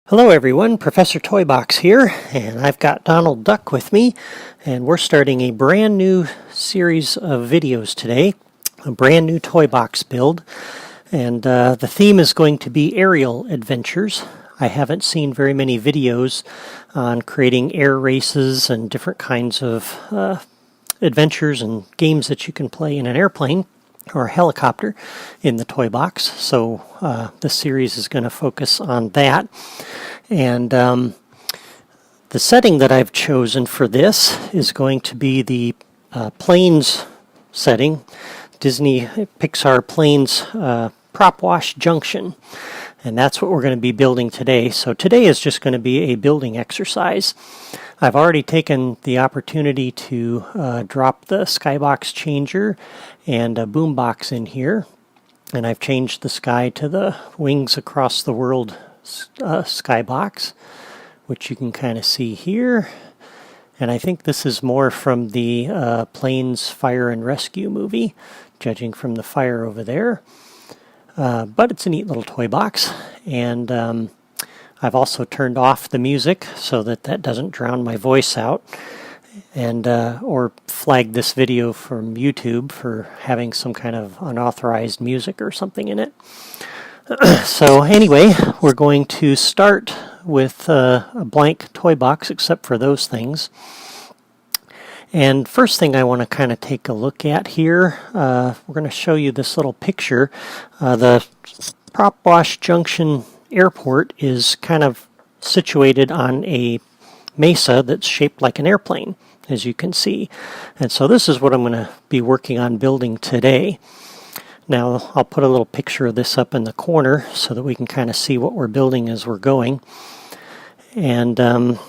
Hello everyone, Professor Toybox here, and I've got Donald Duck with me, and we're starting a brand new series of videos today, a brand new Toybox build, and the theme is going to be aerial adventures. I haven't seen very many videos on creating air races and different kinds of adventures and games that you can play in an airplane or a helicopter in the Toybox. So this series is going to focus on that. And the setting that I've chosen for this is going to be the planes setting, Disney Pixar Planes Propwash Junction. And that's what we're going to be building today. So today is just going to be a building exercise. I've already taken the opportunity to drop the skybox changer and a boombox in here. And I've changed the sky to the Wings Across the World skybox, which you can kind of see here. And I think this is more from the Planes Fire and Rescue movie, judging from the fire over there. But it's a neat little toy box, and I've also turned off the music so that that doesn't drown my voice out, and or flag this video from YouTube for having some kind of unauthorized music or something in it. So anyway, we're going to start with a blank toy box except for those things. And first thing I want to kind of take a look at here, we're going to show you this little picture. The Propwash Junction Airport is kind of situated on a mesa that's shaped like an airplane, as you can see. And so this is what I'm going to be working on building today. Now I'll put a little picture of this up in the corner so that we can kind of see what we're building as we're going. And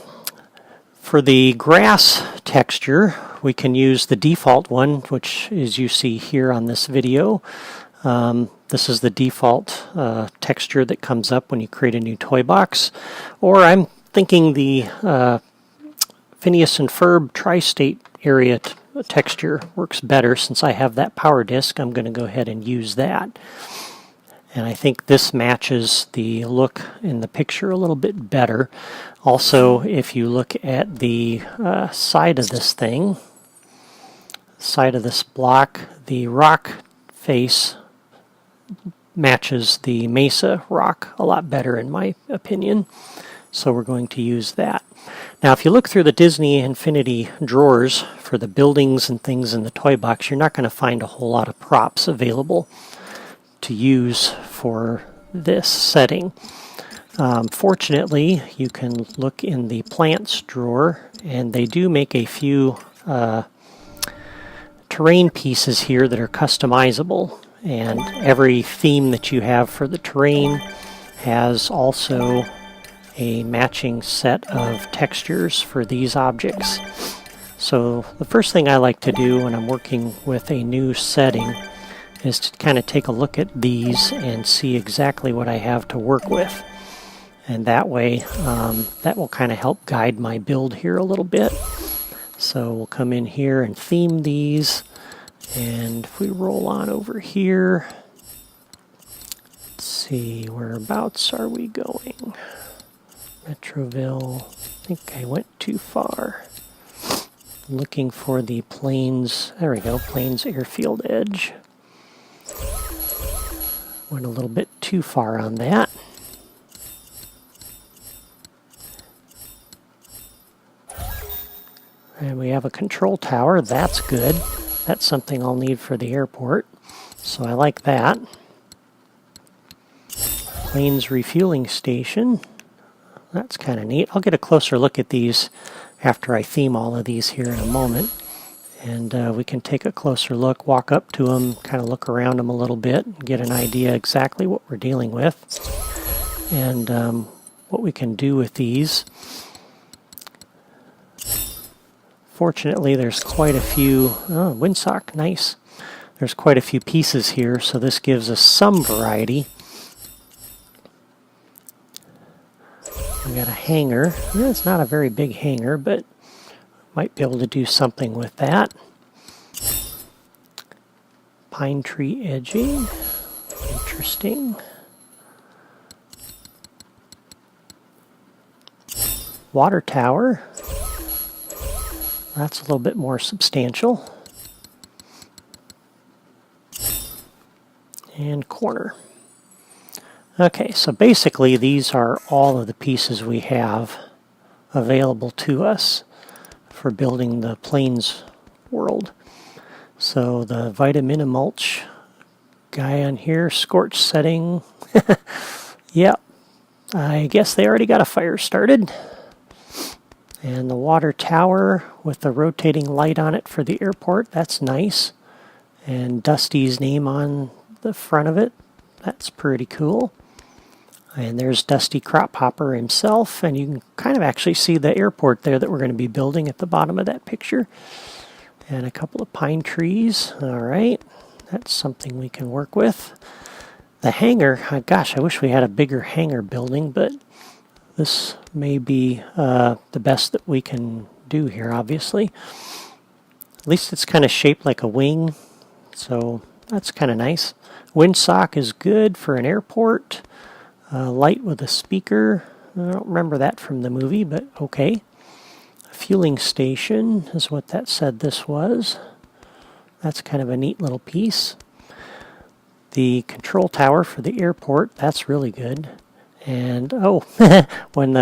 for the grass texture, we can use the default one, which is you see here on this video. This is the default texture that comes up when you create a new toy box. Or I'm thinking the Phineas and Ferb tri-state area texture works better. Since I have that power disc, I'm going to go ahead and use that. And I think this matches the look in the picture a little bit better. Also, if you look at the side of this thing, side of this block, the rock face matches the mesa rock a lot better in my opinion. So we're going to use that. Now if you look through the Disney Infinity drawers for the buildings and things in the toy box, you're not going to find a whole lot of props available to use for this setting. Fortunately, you can look in the plants drawer, and they do make a few terrain pieces here that are customizable, and every theme that you have for the terrain has also a matching set of textures for these objects. So the first thing I like to do when I'm working with a new setting is to kind of take a look at these and see exactly what I have to work with. And that way, that will kind of help guide my build here a little bit. So we'll come in here and theme these. And if we roll on over here, let's see, whereabouts are we going? Metroville, I think I went too far. Looking for the Planes, there we go, Planes Airfield Edge. Went a little bit too far on that. And we have a control tower. That's good. That's something I'll need for the airport. So I like that. Planes refueling station. That's kind of neat. I'll get a closer look at these after I theme all of these here in a moment. And we can take a closer look, walk up to them, kind of look around them a little bit, and get an idea exactly what we're dealing with. And what we can do with these. Fortunately, there's quite a few, windsock, nice. There's quite a few pieces here, so this gives us some variety. We got a hanger. It's not a very big hanger, but might be able to do something with that. Pine tree edging. Interesting. water tower. That's a little bit more substantial. And corner. Okay, so basically these are all of the pieces we have available to us for building the plains world. So the Vitamina-Mulch guy on here, scorch setting. Yep, I guess they already got a fire started. And the water tower with the rotating light on it for the airport, that's nice. And Dusty's name on the front of it, that's pretty cool. And there's Dusty Crop Hopper himself, and you can kind of actually see the airport there that we're going to be building at the bottom of that picture. And a couple of pine trees. All right, that's something we can work with. The hangar, gosh, I wish we had a bigger hangar building, but this may be the best that we can do here, obviously. At least it's kind of shaped like a wing, so that's kind of nice. Windsock is good for an airport. Light with a speaker. I don't remember that from the movie, but okay. Fueling station is what that said this was. That's kind of a neat little piece. The control tower for the airport, that's really good. And, oh, when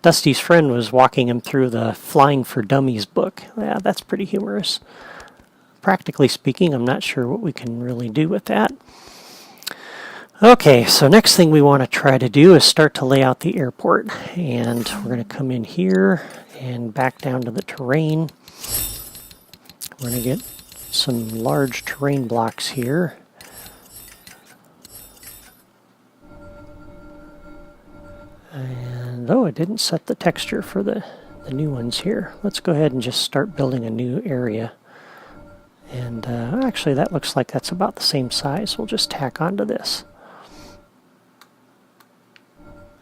Dusty's friend was walking him through the Flying for Dummies book, yeah, that's pretty humorous. Practically speaking, I'm not sure what we can really do with that. Okay, so next thing we want to try to do is start to lay out the airport. And we're going to come in here and back down to the terrain. We're going to get some large terrain blocks here. And, oh, it didn't set the texture for the new ones here. Let's go ahead and just start building a new area. And actually, that looks like that's about the same size. We'll just tack onto this.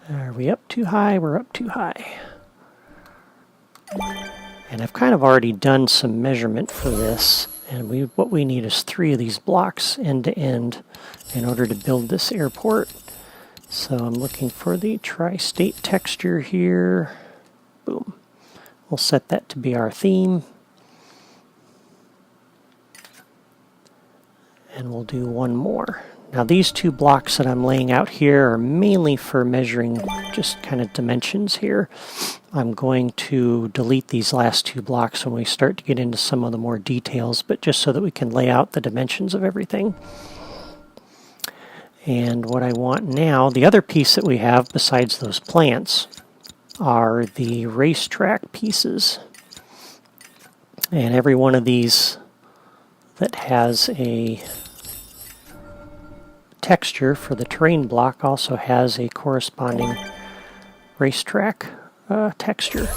Are we up too high? We're up too high. And I've kind of already done some measurement for this. And what we need is 3 of these blocks end to end in order to build this airport. So I'm looking for the tri-state texture here. Boom. We'll set that to be our theme. And we'll do one more. Now these 2 blocks that I'm laying out here are mainly for measuring just kind of dimensions here. I'm going to delete these last 2 blocks when we start to get into some of the more details, but just so that we can lay out the dimensions of everything. And what I want now, the other piece that we have besides those plants are the racetrack pieces. And every one of these that has a texture for the terrain block also has a corresponding racetrack texture.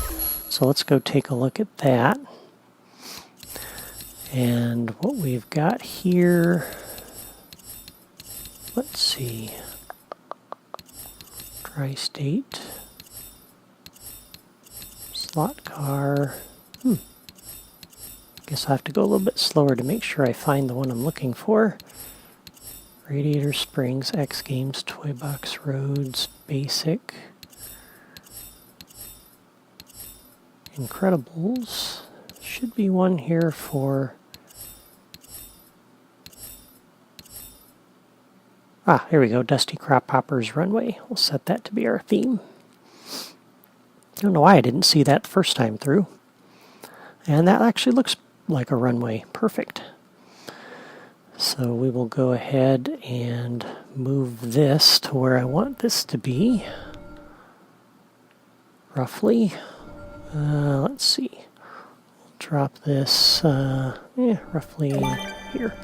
So let's go take a look at that. And what we've got here, let's see, tri-state, slot car. Guess I'll have to go a little bit slower to make sure I find the one I'm looking for. Radiator Springs, X Games, Toy Box Roads, Basic, Incredibles. Should be one here for... Ah, here we go, Dusty Crop Hopper's Runway. We'll set that to be our theme. I don't know why I didn't see that the first time through. And that actually looks like a runway. Perfect. So we will go ahead and move this to where I want this to be. Roughly. Let's see. We'll drop this roughly here.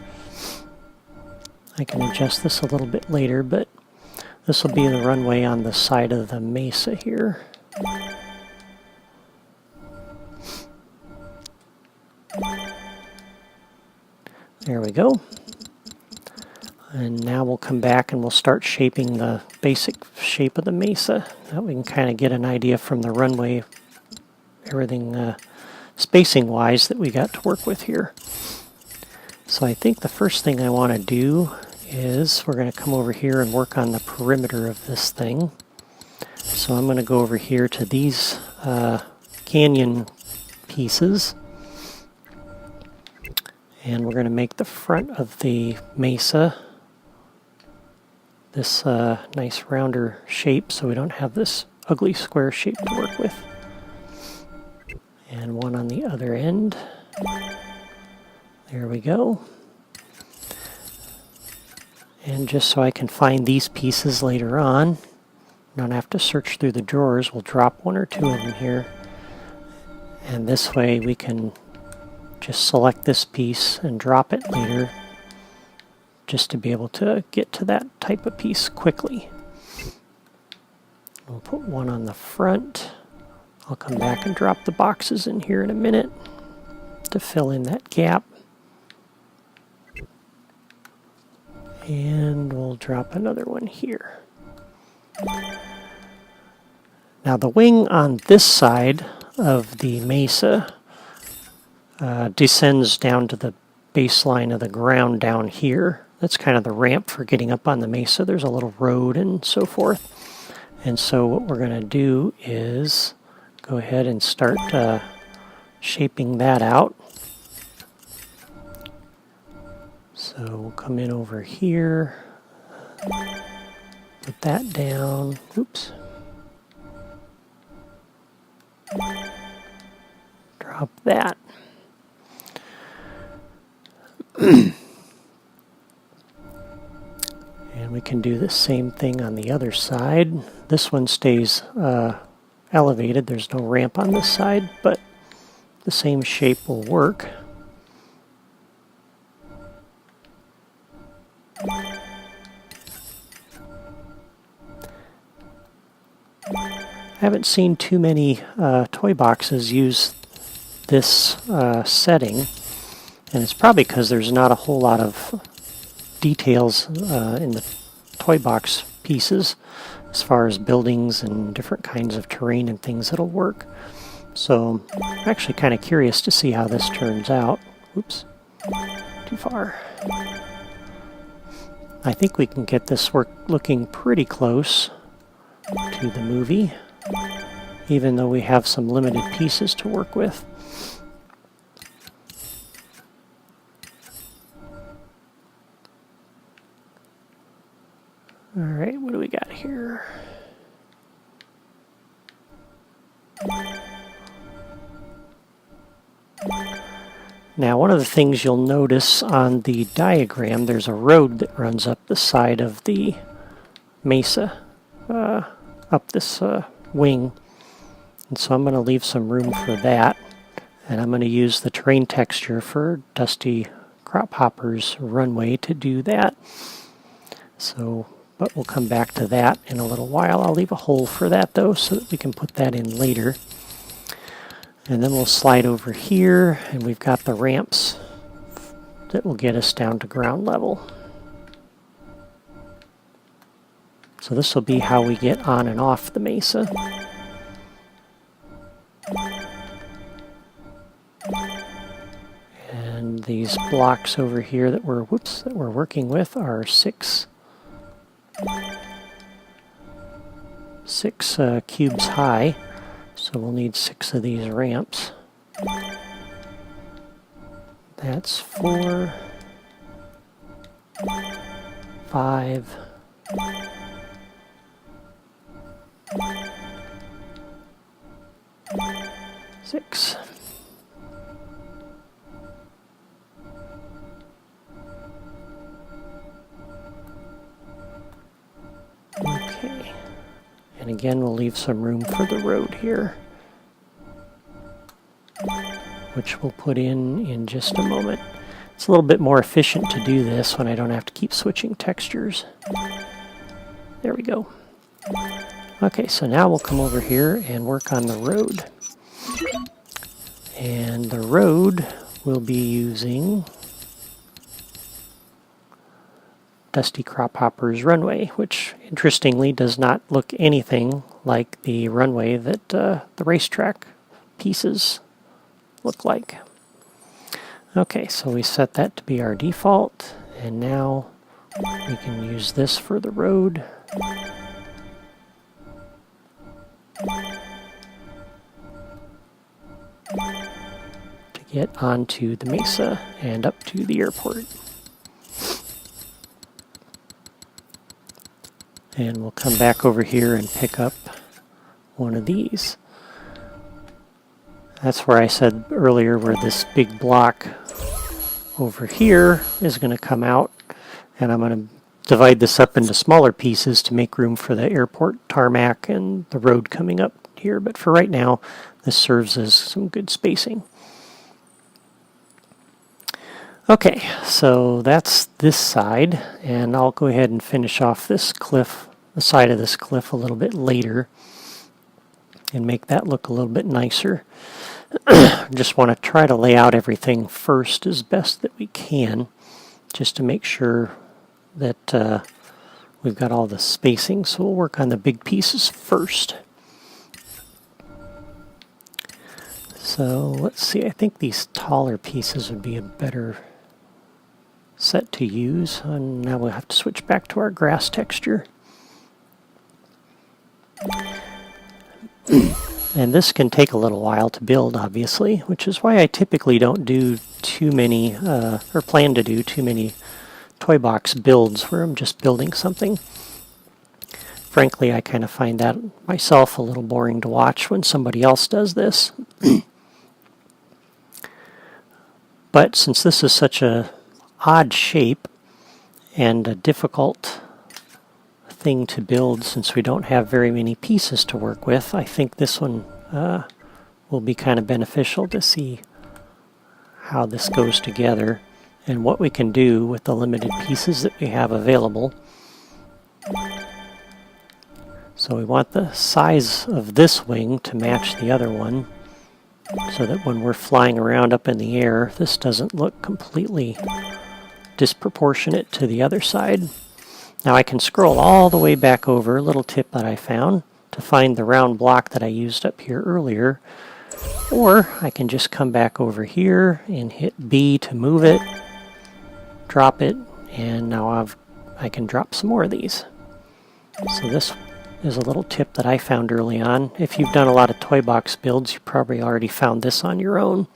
I can adjust this a little bit later, but this will be the runway on the side of the mesa here. There we go. And now we'll come back and we'll start shaping the basic shape of the mesa. Now we can kind of get an idea from the runway, everything spacing-wise that we got to work with here. So I think the first thing I want to do is we're going to come over here and work on the perimeter of this thing. so I'm going to go over here to these canyon pieces, and we're going to make the front of the mesa this nice rounder shape so we don't have this ugly square shape to work with. And one on the other end. There we go. And just so I can find these pieces later on, don't have to search through the drawers, we'll drop one or two of them here. And this way we can just select this piece and drop it later, just to be able to get to that type of piece quickly. We'll put one on the front. I'll come back and drop the boxes in here in a minute to fill in that gap. And we'll drop another one here. Now the wing on this side of the mesa descends down to the baseline of the ground down here. That's kind of the ramp for getting up on the mesa. There's a little road and so forth. And so what we're going to do is go ahead and start shaping that out. So we'll come in over here, put that down, oops, drop that. And we can do the same thing on the other side. This one stays elevated, there's no ramp on this side, but the same shape will work. I haven't seen too many toy boxes use this setting, and it's probably because there's not a whole lot of details in the toy box pieces as far as buildings and different kinds of terrain and things that'll work. So I'm actually kind of curious to see how this turns out. Oops, too far. I think we can get this work looking pretty close to the movie, even though we have some limited pieces to work with. All right, what do we got here? Now, one of the things you'll notice on the diagram, there's a road that runs up the side of the mesa, up this wing. And so I'm going to leave some room for that. And I'm going to use the terrain texture for Dusty Crop Hopper's runway to do that. So, but we'll come back to that in a little while. I'll leave a hole for that though, so that we can put that in later. And then we'll slide over here, and we've got the ramps that will get us down to ground level. So this will be how we get on and off the mesa. And these blocks over here that we're working with are six cubes high. So we'll need 6 of these ramps. That's 4, 5, 6. Okay. And again, we'll leave some room for the road here, which we'll put in just a moment. It's a little bit more efficient to do this when I don't have to keep switching textures. There we go. Okay, so now we'll come over here and work on the road. And the road will be using Dusty Crop Hopper's runway, which interestingly does not look anything like the runway that the racetrack pieces look like. Okay, so we set that to be our default, and now we can use this for the road. it onto the mesa and up to the airport. And we'll come back over here and pick up one of these. That's where I said earlier where this big block over here is going to come out, and I'm going to divide this up into smaller pieces to make room for the airport tarmac and the road coming up here. But for right now, this serves as some good spacing. Okay, so that's this side, and I'll go ahead and finish off this cliff, the side of this cliff a little bit later, and make that look a little bit nicer. Just want to try to lay out everything first as best that we can, just to make sure that we've got all the spacing. So we'll work on the big pieces first. So let's see, I think these taller pieces would be a better set to use. And now we'll have to switch back to our grass texture. And this can take a little while to build, obviously, which is why I typically don't do too many, or plan to do too many toy box builds where I'm just building something. Frankly, I kind of find that myself a little boring to watch when somebody else does this. But since this is such a odd shape and a difficult thing to build, since we don't have very many pieces to work with, I think this one will be kind of beneficial to see how this goes together and what we can do with the limited pieces that we have available. So we want the size of this wing to match the other one, so that when we're flying around up in the air, this doesn't look completely disproportionate to the other side. Now I can scroll all the way back over, a little tip that I found, to find the round block that I used up here earlier. Or I can just come back over here and hit B to move it, drop it, and now I can drop some more of these. So this is a little tip that I found early on. If you've done a lot of toy box builds, you probably already found this on your own.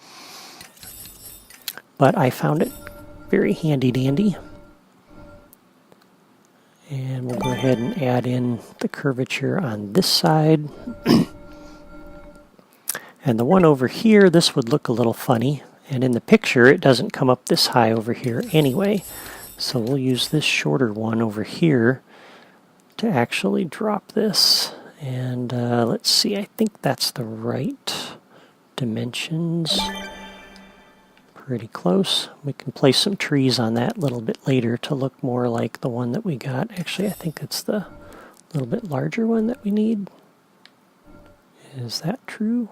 But I found it very handy dandy. And we'll go ahead and add in the curvature on this side. And the one over here, this would look a little funny. And in the picture, it doesn't come up this high over here anyway. So we'll use this shorter one over here to actually drop this. And let's see, I think that's the right dimensions. Pretty close. We can place some trees on that a little bit later to look more like the one that we got. Actually, I think it's the little bit larger one that we need. Is that true?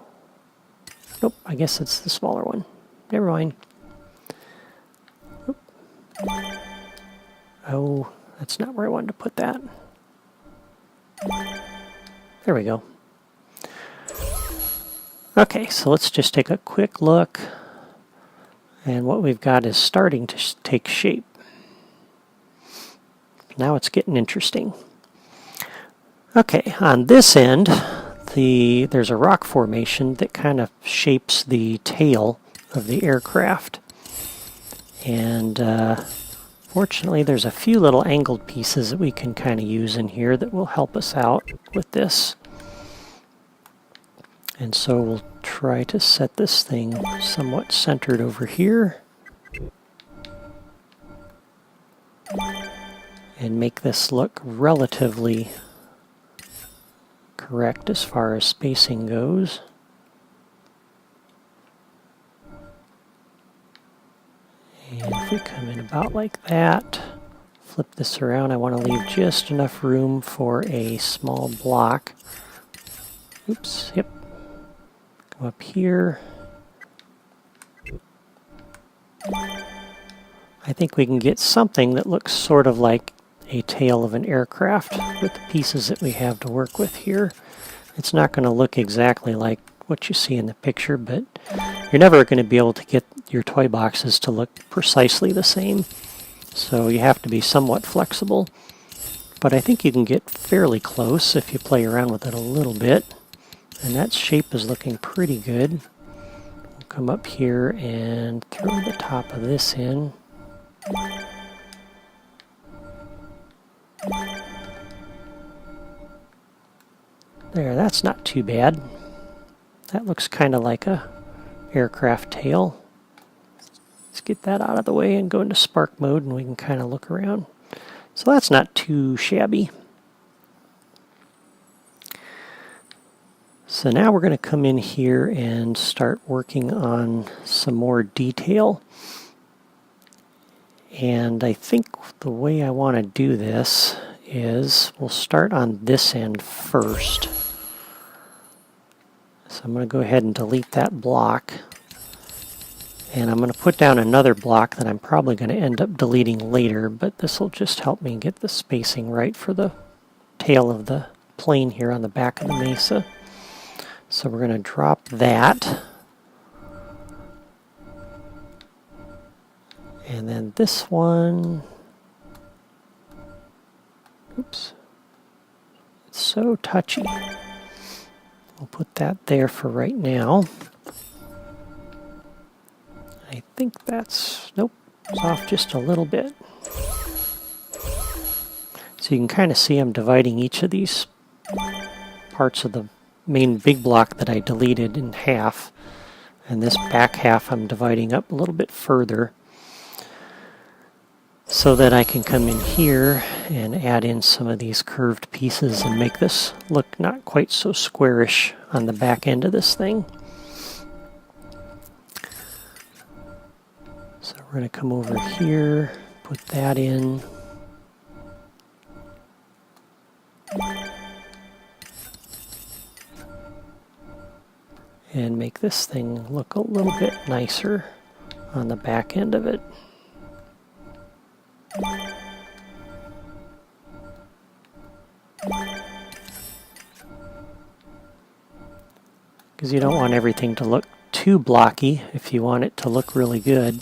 Nope, I guess it's the smaller one. Never mind. Oop. Oh, that's not where I wanted to put that. There we go. Okay, so let's just take a quick look. And what we've got is starting to take shape. Now it's getting interesting. Okay, on this end, there's a rock formation that kind of shapes the tail of the aircraft. And fortunately, there's a few little angled pieces that we can kind of use in here that will help us out with this. And so we'll try to set this thing somewhat centered over here and make this look relatively correct as far as spacing goes. And if we come in about like that, flip this around, I want to leave just enough room for a small block. Oops, yep. Come up here. I think we can get something that looks sort of like a tail of an aircraft with the pieces that we have to work with here. It's not going to look exactly like what you see in the picture, but you're never going to be able to get your toy boxes to look precisely the same. So you have to be somewhat flexible. But I think you can get fairly close if you play around with it a little bit. And that shape is looking pretty good. We'll come up here and throw the top of this in. There, that's not too bad. That looks kind of like a aircraft tail. Let's get that out of the way and go into spark mode and we can kind of look around. So that's not too shabby. So now we're going to come in here and start working on some more detail. And I think the way I want to do this is we'll start on this end first. So I'm going to go ahead and delete that block. And I'm going to put down another block that I'm probably going to end up deleting later, but this will just help me get the spacing right for the tail of the plane here on the back of the mesa. So we're going to drop that. And then this one, oops, it's so touchy. We'll put that there for right now. I think that's, nope, it's off just a little bit. So you can kind of see I'm dividing each of these parts of the main big block that I deleted in half. And this back half I'm dividing up a little bit further so that I can come in here and add in some of these curved pieces and make this look not quite so squarish on the back end of this thing. So we're going to come over here, put that in. And make this thing look a little bit nicer on the back end of it. Because you don't want everything to look too blocky if you want it to look really good.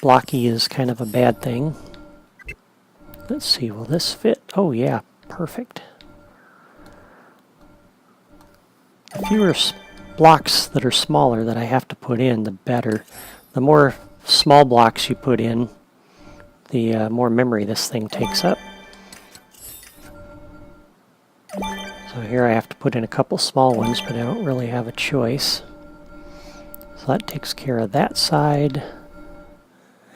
Blocky is kind of a bad thing. Let's see, will this fit? Oh yeah, perfect. The fewer blocks that are smaller that I have to put in, the better. The more small blocks you put in, the more memory this thing takes up. So here I have to put in a couple small ones, but I don't really have a choice. So that takes care of that side.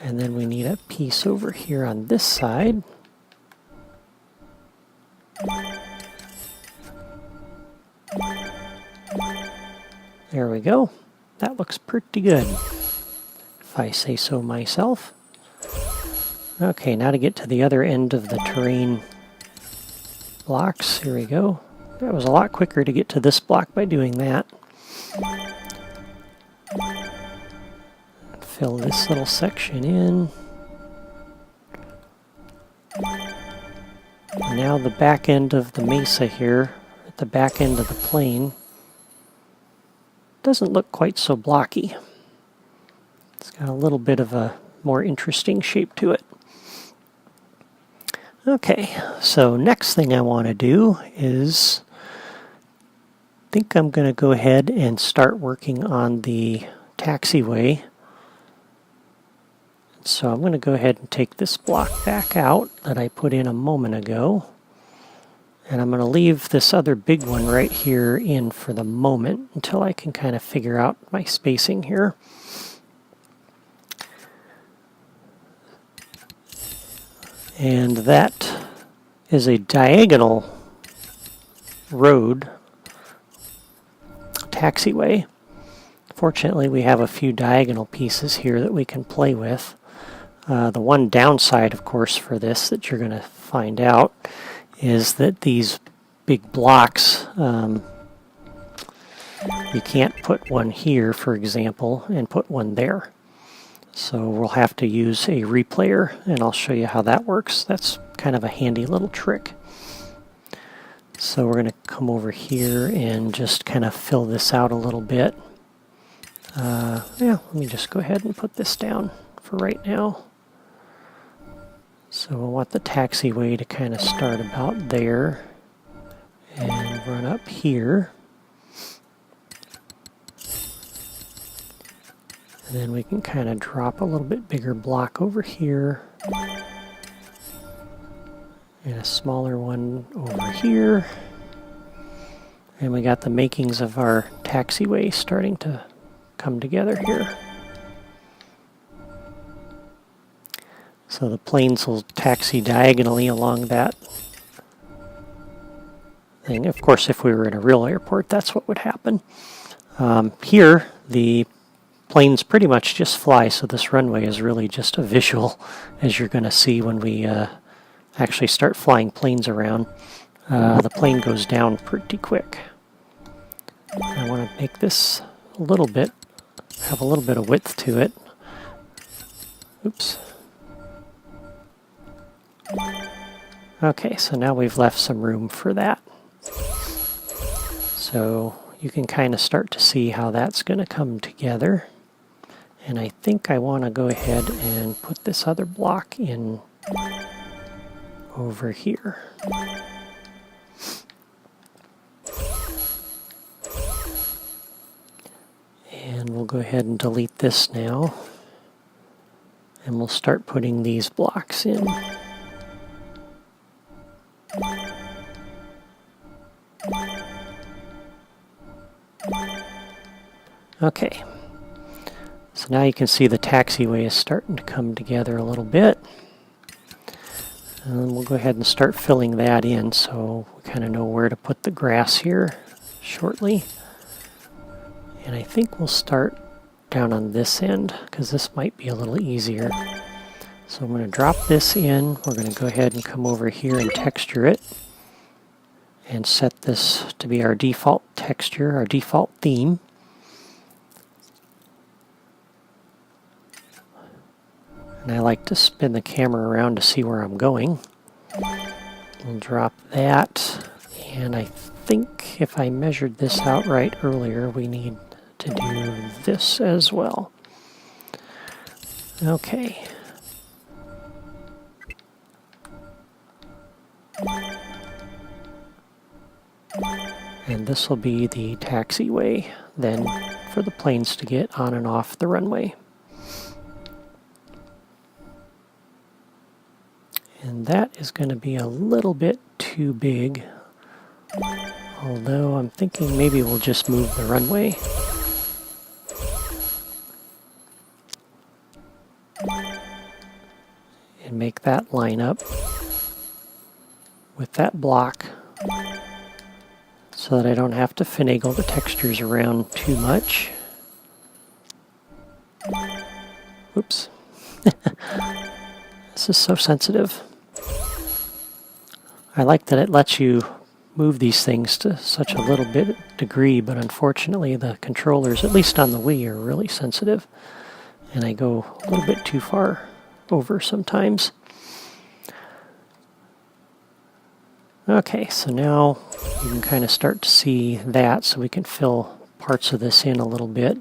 And then we need a piece over here on this side. There we go. That looks pretty good, if I say so myself. Okay, now to get to the other end of the terrain blocks. Here we go. That was a lot quicker to get to this block by doing that. Fill this little section in. And now the back end of the mesa here, at the back end of the plane, doesn't look quite so blocky. It's got a little bit of a more interesting shape to it. Okay, so next thing I want to do is, I think I'm going to go ahead and start working on the taxiway. So I'm going to go ahead and take this block back out that I put in a moment ago. And I'm going to leave this other big one right here in for the moment until I can kind of figure out my spacing here. And that is a diagonal road taxiway. Fortunately, we have a few diagonal pieces here that we can play with. The one downside, of course, for this that you're going to find out is that these big blocks, you can't put one here, for example, and put one there. So we'll have to use a replayer, and I'll show you how that works. That's kind of a handy little trick. So we're going to come over here and just kind of fill this out a little bit. Yeah, let me just go ahead and put this down for right now. So we'll want the taxiway to kind of start about there and run up here. And then we can kind of drop a little bit bigger block over here. And a smaller one over here. And we got the makings of our taxiway starting to come together here. So the planes will taxi diagonally along that thing. Of course, if we were in a real airport, that's what would happen. Here, the planes pretty much just fly, so this runway is really just a visual, as you're going to see when we actually start flying planes around. The plane goes down pretty quick. I want to make this a little bit, have a little bit of width to it. Oops. Okay, so now we've left some room for that. So you can kind of start to see how that's going to come together. And I think I want to go ahead and put this other block in over here. And we'll go ahead and delete this now. And we'll start putting these blocks in. Okay, so now you can see the taxiway is starting to come together a little bit. And we'll go ahead and start filling that in so we kind of know where to put the grass here shortly. And I think we'll start down on this end because this might be a little easier. So I'm going to drop this in. We're going to go ahead and come over here and texture it. And set this to be our default texture, our default theme. And I like to spin the camera around to see where I'm going. We'll drop that. And I think if I measured this out right earlier, we need to do this as well. Okay. And this will be the taxiway then for the planes to get on and off the runway. And that is going to be a little bit too big, although I'm thinking maybe we'll just move the runway. And make that line up with that block so that I don't have to finagle the textures around too much. Oops. This is so sensitive. I like that it lets you move these things to such a little bit degree, but unfortunately the controllers, at least on the Wii, are really sensitive. And I go a little bit too far over sometimes. Okay, so now you can kind of start to see that, so we can fill parts of this in a little bit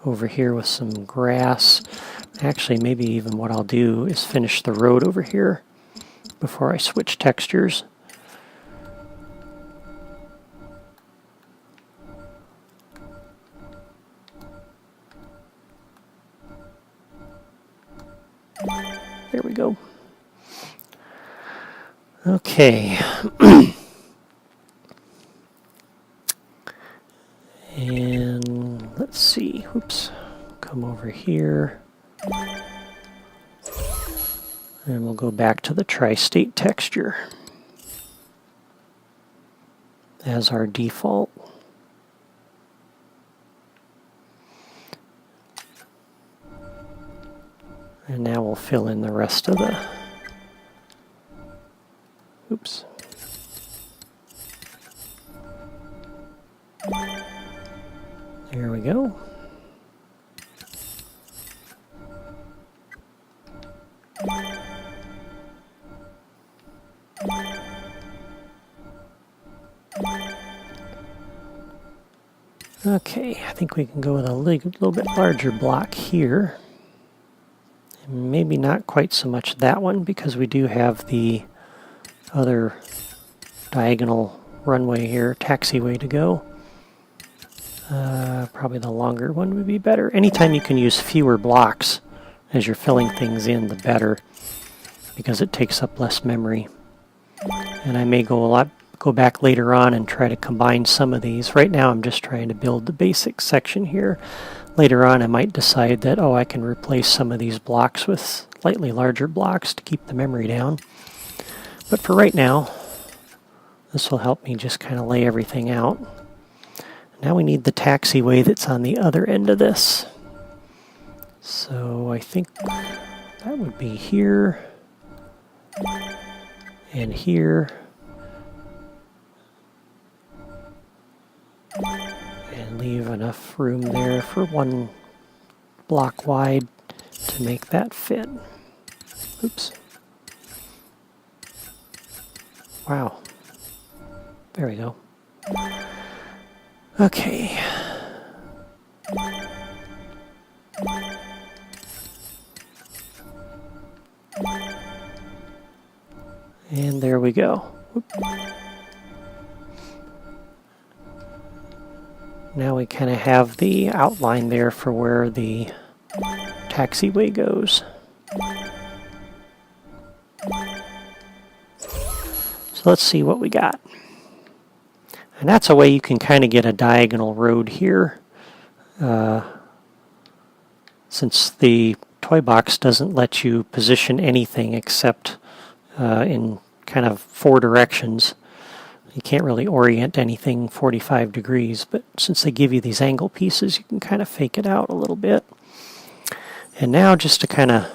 over here with some grass. Actually, maybe even what I'll do is finish the road over here before I switch textures. There we go. Okay. And let's see. Oops. Come over here. And we'll go back to the tri-state texture as our default. And now we'll fill in the rest of the, oops. There we go. Okay, I think we can go with a little bit larger block here. And maybe not quite so much that one, because we do have the other diagonal runway here, taxiway to go. Probably the longer one would be better. Anytime you can use fewer blocks as you're filling things in, the better, because it takes up less memory. And I may go back later on and try to combine some of these. Right now I'm just trying to build the basic section here. Later on I might decide that, oh, I can replace some of these blocks with slightly larger blocks to keep the memory down. But for right now, this will help me just kind of lay everything out. Now we need the taxiway that's on the other end of this. So I think that would be here and here. And leave enough room there for one block wide to make that fit. Oops. Wow. There we go. Okay. And there we go. Whoop. Now we kind of have the outline there for where the taxiway goes. So let's see what we got. And that's a way you can kind of get a diagonal road here. Since the toy box doesn't let you position anything except in kind of 4 directions. You can't really orient anything 45 degrees, but since they give you these angle pieces, you can kind of fake it out a little bit. And now, just to kind of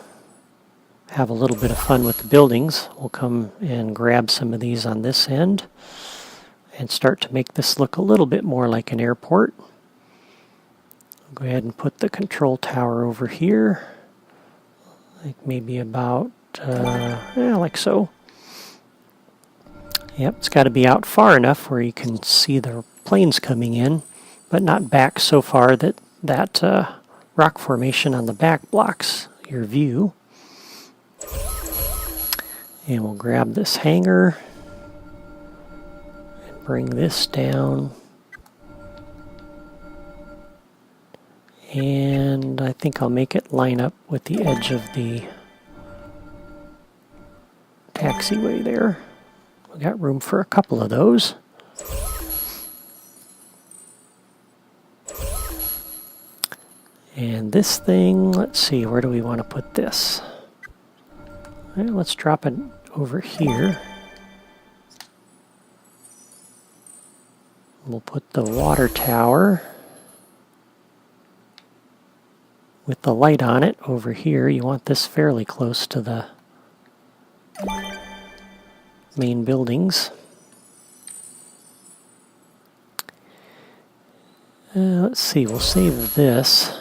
have a little bit of fun with the buildings, we'll come and grab some of these on this end and start to make this look a little bit more like an airport. I'll go ahead and put the control tower over here, like maybe about, like so. Yep, it's got to be out far enough where you can see the planes coming in, but not back so far that that rock formation on the back blocks your view. And we'll grab this hanger and bring this down. And I think I'll make it line up with the edge of the taxiway there. We got room for a couple of those. And this thing, let's see, where do we want to put this? Well, let's drop it over here. We'll put the water tower with the light on it over here. You want this fairly close to the main buildings. Let's see, we'll save this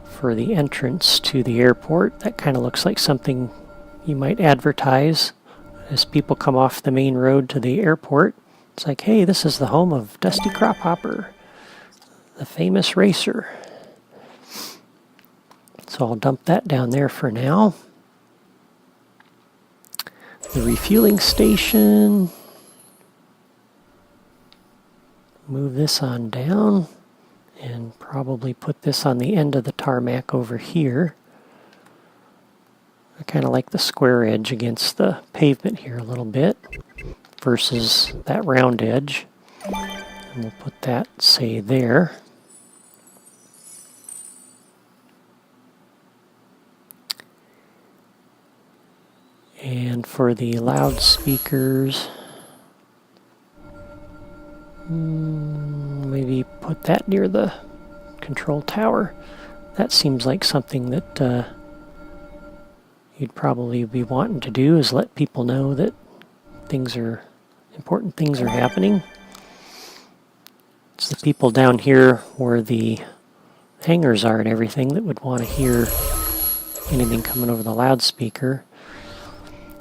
for the entrance to the airport. That kind of looks like something you might advertise as people come off the main road to the airport. It's like, hey, this is the home of Dusty Crophopper, the famous racer. So I'll dump that down there for now. The refueling station. Move this on down and probably put this on the end of the tarmac over here. I kind of like the square edge against the pavement here a little bit versus that round edge. And we'll put that, say, there. And for the loudspeakers, maybe put that near the control tower. That seems like something that you'd probably be wanting to do, is let people know that important things are happening. It's the people down here where the hangars are and everything that would want to hear anything coming over the loudspeaker.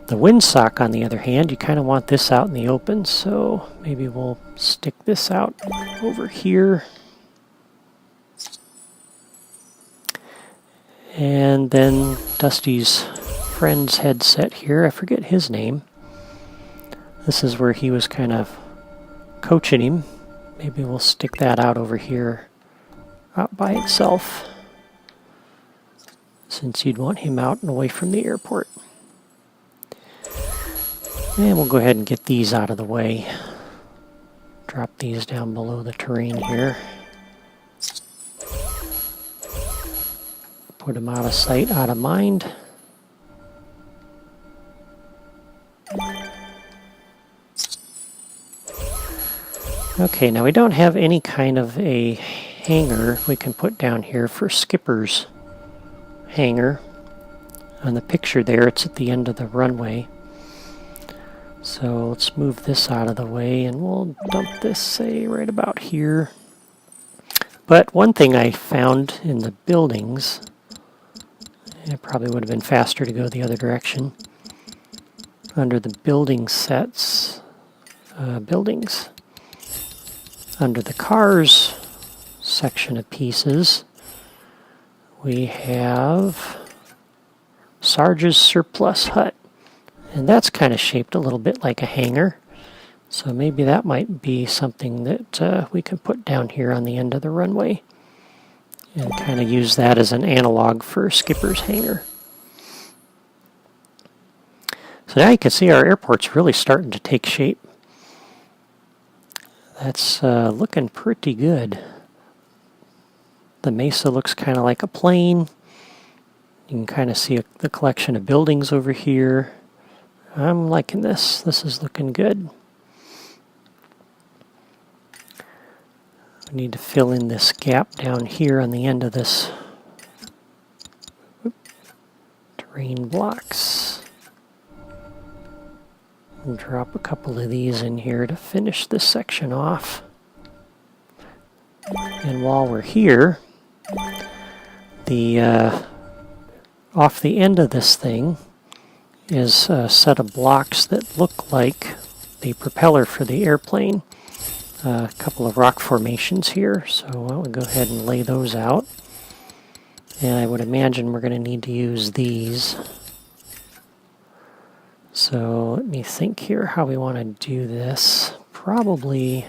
The windsock, on the other hand, you kind of want this out in the open, so maybe we'll stick this out over here. And then Dusty's friend's headset here, I forget his name. This is where he was kind of coaching him, Maybe we'll stick that out over here, out by itself, since you'd want him out and away from the airport. And we'll go ahead and get these out of the way. Drop these down below the terrain here. Put them out of sight, out of mind. Okay, now we don't have any kind of a hanger we can put down here for Skipper's hangar. On the picture there, it's at the end of the runway. So let's move this out of the way and we'll dump this, say, right about here. But one thing I found in the buildings, it probably would have been faster to go the other direction. Under the building sets, buildings, under the cars section of pieces, we have Sarge's surplus hut. And that's kind of shaped a little bit like a hangar. So maybe that might be something that we can put down here on the end of the runway. And kind of use that as an analog for Skipper's hangar. So now you can see our airport's really starting to take shape. That's looking pretty good. The mesa looks kind of like a plane. You can kind of see the collection of buildings over here. I'm liking this. This is looking good. We need to fill in this gap down here on the end of this terrain blocks. And drop a couple of these in here to finish this section off. And while we're here, off the end of this thing is a set of blocks that look like the propeller for the airplane. A couple of rock formations here, so why don't we go ahead and lay those out. And I would imagine we're going to need to use these. So let me think here how we want to do this. Probably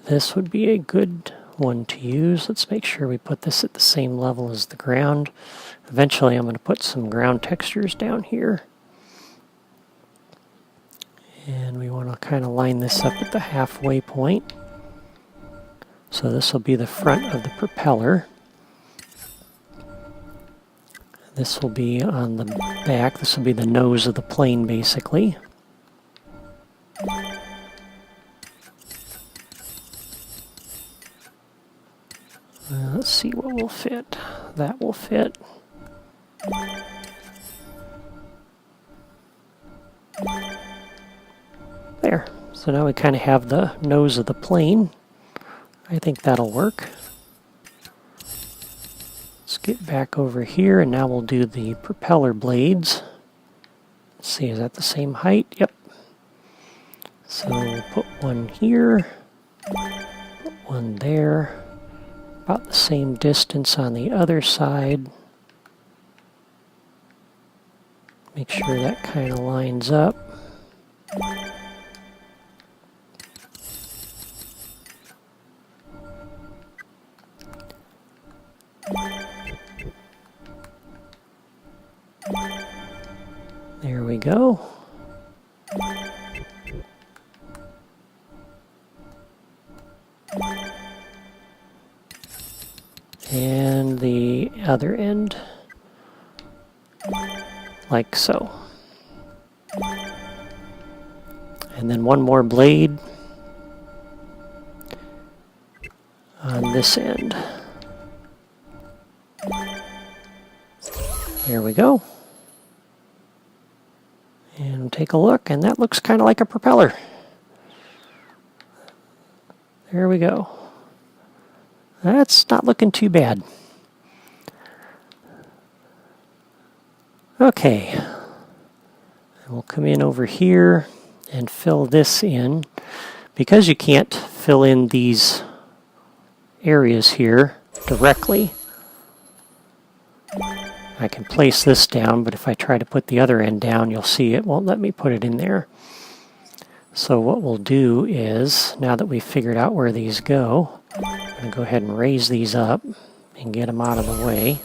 this would be a good one to use. Let's make sure we put this at the same level as the ground. Eventually I'm going to put some ground textures down here. And we want to kind of line this up at the halfway point. So this will be the front of the propeller. This will be on the back. This will be the nose of the plane, basically. Let's see what will fit. That will fit. There. So now we kind of have the nose of the plane. I think that'll work. Let's get back over here, and now we'll do the propeller blades. Let's see, is that the same height? Yep. So we'll put one here, put one there, about the same distance on the other side. Make sure that kind of lines up. There we go. And the other end, like so. And then one more blade on this end. There we go. And take a look, and that looks kind of like a propeller. There we go. That's not looking too bad. Okay. And we'll come in over here and fill this in. Because you can't fill in these areas here directly, I can place this down, but if I try to put the other end down, you'll see it won't let me put it in there. So what we'll do is, now that we've figured out where these go, I'm going to go ahead and raise these up and get them out of the way.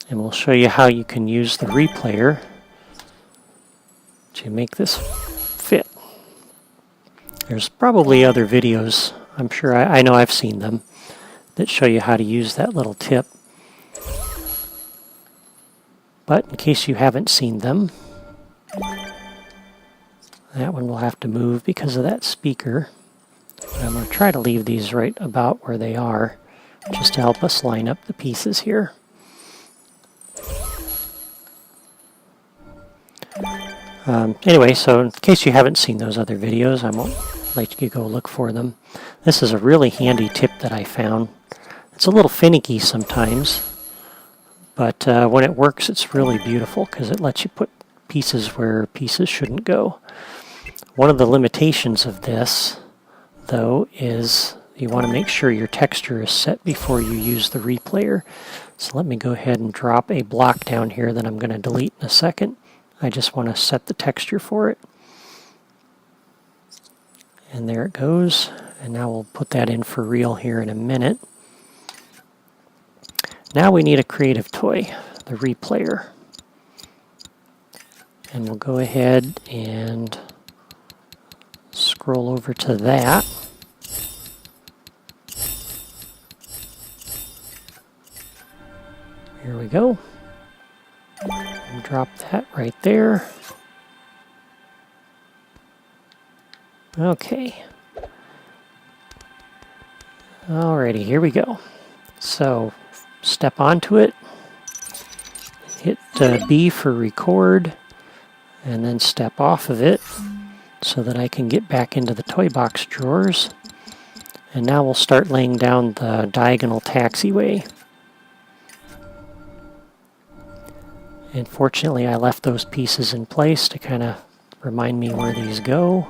And we'll show you how you can use the replayer to make this fit. There's probably other videos, I'm sure, I know I've seen them, that show you how to use that little tip. But in case you haven't seen them, that one will have to move because of that speaker. I'm going to try to leave these right about where they are, just to help us line up the pieces here. Anyway, so in case you haven't seen those other videos, I won't let you go look for them. This is a really handy tip that I found. It's a little finicky sometimes, but when it works, it's really beautiful because it lets you put pieces where pieces shouldn't go. One of the limitations of this, though, is you want to make sure your texture is set before you use the replayer. So let me go ahead and drop a block down here that I'm going to delete in a second. I just want to set the texture for it. And there it goes. And now we'll put that in for real here in a minute. Now we need a creative toy, the replayer. And we'll go ahead and scroll over to that. Here we go. And drop that right there. Okay. Alrighty, here we go. So step onto it, hit B for record, and then step off of it so that I can get back into the toy box drawers. And now we'll start laying down the diagonal taxiway. And fortunately I left those pieces in place to kind of remind me where these go.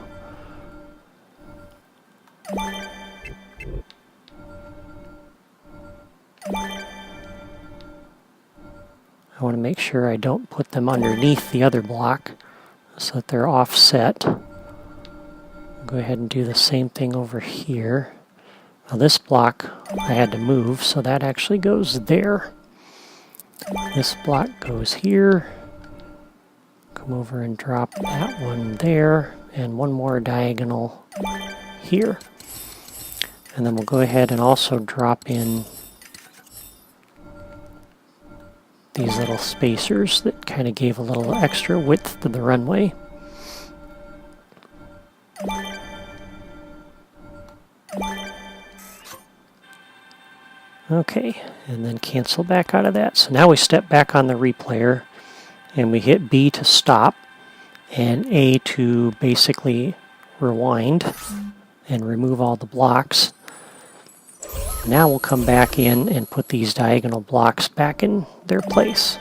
I want to make sure I don't put them underneath the other block so that they're offset. Go ahead and do the same thing over here. Now this block I had to move, so that actually goes there. This block goes here. Come over and drop that one there, and one more diagonal here. And then we'll go ahead and also drop in these little spacers that kind of gave a little extra width to the runway. Okay, and then cancel back out of that. So now we step back on the replayer and we hit B to stop and A to basically rewind and remove all the blocks. Now we'll come back in and put these diagonal blocks back in their place.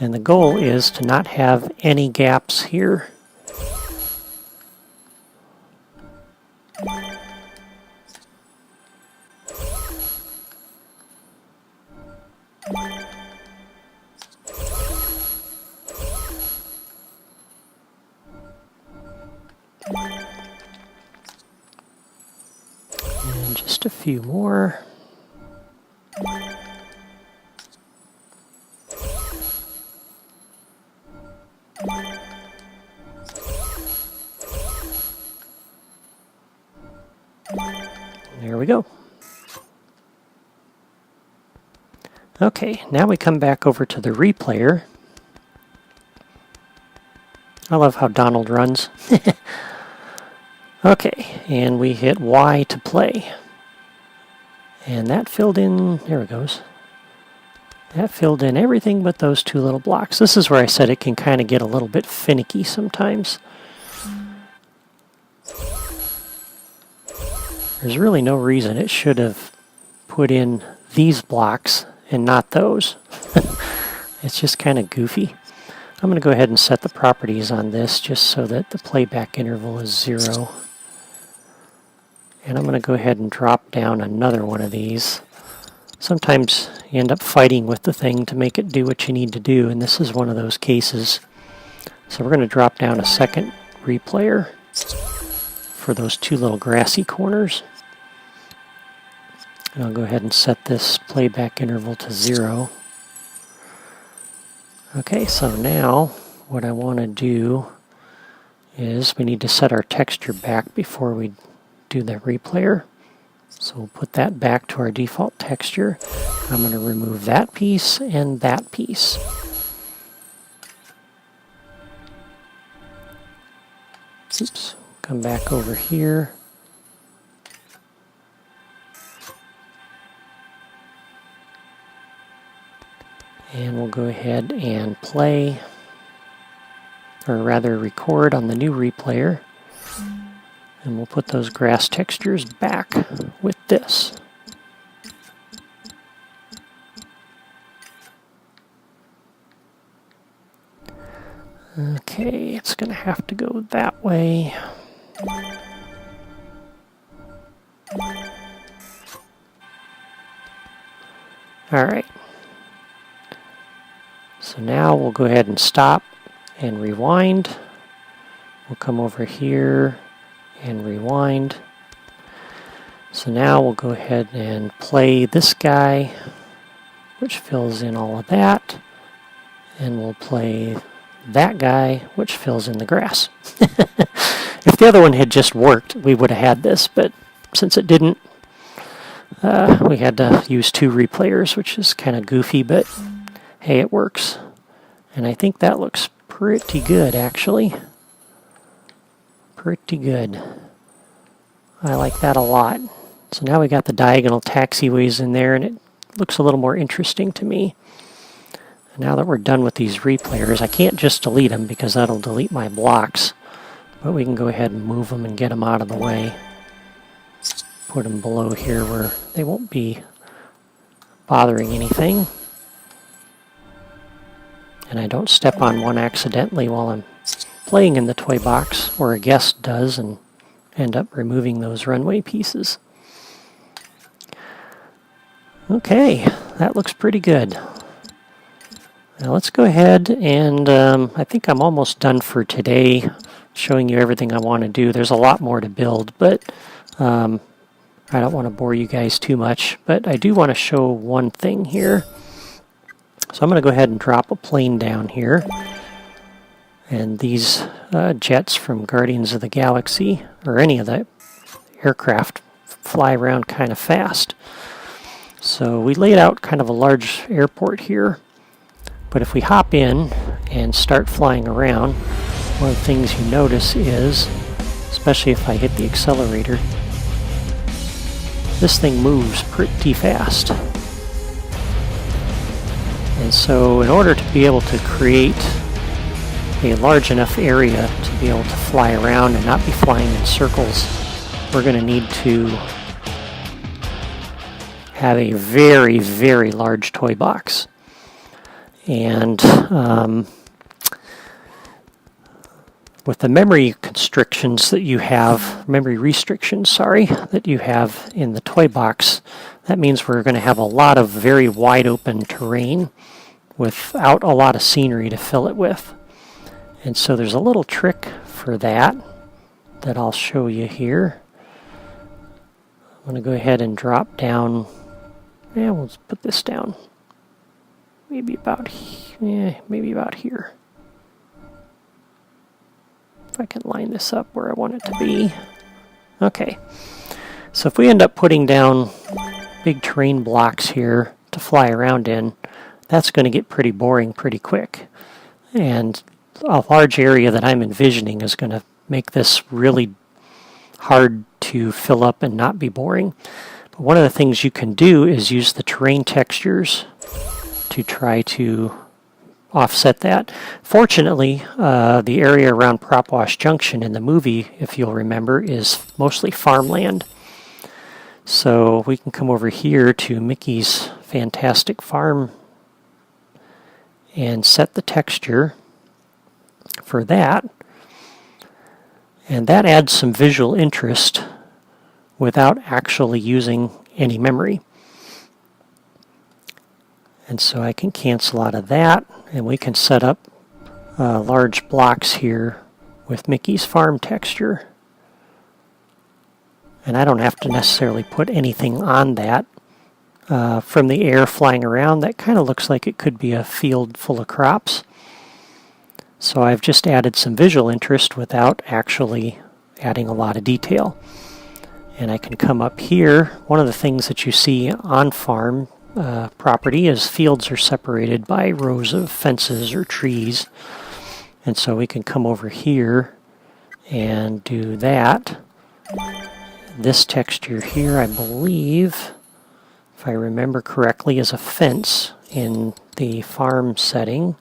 And the goal is to not have any gaps here. And just a few more. There we go. Okay, now we come back over to the replayer. I love how Donald runs. Okay, and we hit Y to play. And that filled in, there it goes. That filled in everything but those two little blocks. This is where I said it can kind of get a little bit finicky sometimes. There's really no reason it should have put in these blocks and not those. It's just kind of goofy. I'm going to go ahead and set the properties on this just so that the playback interval is 0. And I'm going to go ahead and drop down another one of these sometimes you end up fighting with the thing to make it do what you need to do, and this is one of those cases. So we're going to drop down a second replayer for those two little grassy corners. And I'll go ahead and set this playback interval to 0. Okay, so now what I want to do is we need to set our texture back before we do the replayer. So we'll put that back to our default texture. I'm going to remove that piece and that piece. Oops, come back over here. And we'll go ahead and play, or rather record on the new replayer. And we'll put those grass textures back with this. Okay, it's going to have to go that way. All right. So now we'll go ahead and stop and rewind. We'll come over here and rewind. So now we'll go ahead and play this guy, which fills in all of that. And we'll play that guy, which fills in the grass. If the other one had just worked, we would have had this, but since it didn't, we had to use 2 replayers, which is kind of goofy, but hey, it works. And I think that looks pretty good, actually. Pretty good. I like that a lot. So now we got the diagonal taxiways in there, and it looks a little more interesting to me. And now that we're done with these replayers, I can't just delete them because that'll delete my blocks. But we can go ahead and move them and get them out of the way. Put them below here where they won't be bothering anything. And I don't step on one accidentally while I'm playing in the toy box, or a guest does, and end up removing those runway pieces. Okay, that looks pretty good. Now let's go ahead and I think I'm almost done for today, showing you everything I want to do. There's a lot more to build, but I don't want to bore you guys too much. But I do want to show one thing here. So I'm going to go ahead and drop a plane down here. And these jets from Guardians of the Galaxy, or any of the aircraft, fly around kind of fast. So we laid out kind of a large airport here. But if we hop in and start flying around, one of the things you notice is, especially if I hit the accelerator, this thing moves pretty fast. And so in order to be able to create a large enough area to be able to fly around and not be flying in circles, we're going to need to have a very, very large toy box. And with the memory restrictions that you have in the toy box, that means we're going to have a lot of very wide open terrain without a lot of scenery to fill it with. And so there's a little trick for that I'll show you here. I'm going to go ahead and drop down. Yeah, we'll put this down. Maybe about here. If I can line this up where I want it to be. Okay. So if we end up putting down big terrain blocks here to fly around in, that's going to get pretty boring pretty quick. And a large area that I'm envisioning is going to make this really hard to fill up and not be boring. But one of the things you can do is use the terrain textures to try to offset that. Fortunately, the area around Propwash Junction in the movie, if you'll remember, is mostly farmland. So we can come over here to Mickey's Fantastic Farm and set the texture for that. And that adds some visual interest without actually using any memory. And so I can cancel out of that, and we can set up large blocks here with Mickey's Farm texture. And I don't have to necessarily put anything on that. From the air flying around, that kind of looks like it could be a field full of crops. So I've just added some visual interest without actually adding a lot of detail. And I can come up here. One of the things that you see on farm property is fields are separated by rows of fences or trees. And so we can come over here and do that. This texture here, I believe, if I remember correctly, is a fence in the farm setting.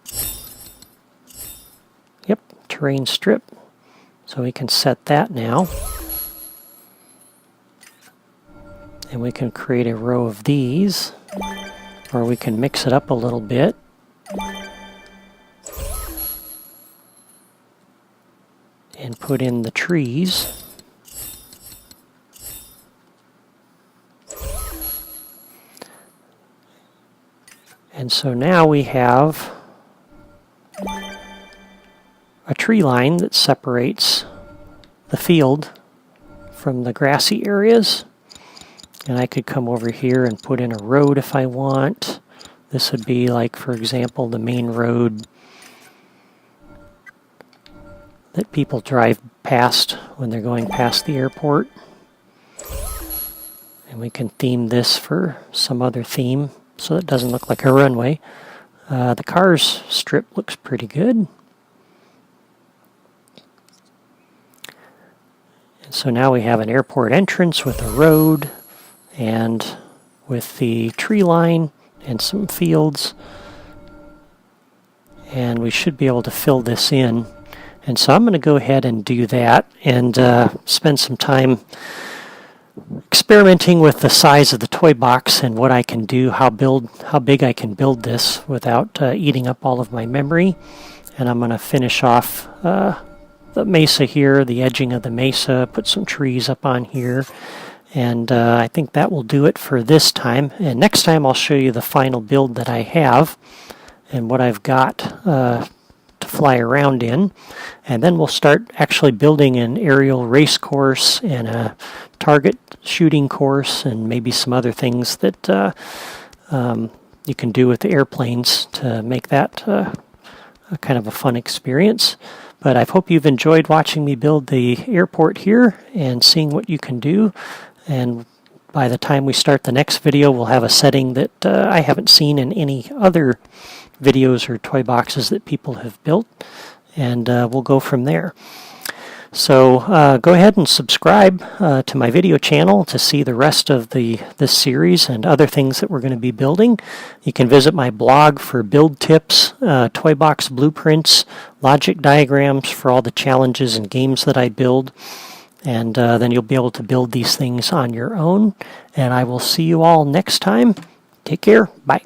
Yep, terrain strip. So we can set that now. And we can create a row of these, or we can mix it up a little bit. And put in the trees. And so now we have a tree line that separates the field from the grassy areas. And I could come over here and put in a road if I want. This would be like, for example, the main road that people drive past when they're going past the airport. And we can theme this for some other theme so it doesn't look like a runway. The cars strip looks pretty good. And so now we have an airport entrance with a road and with the tree line and some fields. And we should be able to fill this in. And so I'm going to go ahead and do that and spend some time experimenting with the size of the toy box and what I can do, how big I can build this without eating up all of my memory. And I'm going to finish off the mesa here, the edging of the mesa, put some trees up on here. And I think that will do it for this time. And next time I'll show you the final build that I have and what I've got to fly around in. And then we'll start actually building an aerial race course and a target shooting course and maybe some other things that you can do with the airplanes to make that a kind of a fun experience. But I hope you've enjoyed watching me build the airport here and seeing what you can do. And by the time we start the next video, we'll have a setting that I haven't seen in any other videos or toy boxes that people have built. And we'll go from there. So go ahead and subscribe to my video channel to see the rest of this series and other things that we're going to be building. You can visit my blog for build tips, toy box blueprints, logic diagrams for all the challenges and games that I build. And then you'll be able to build these things on your own. And I will see you all next time. Take care. Bye.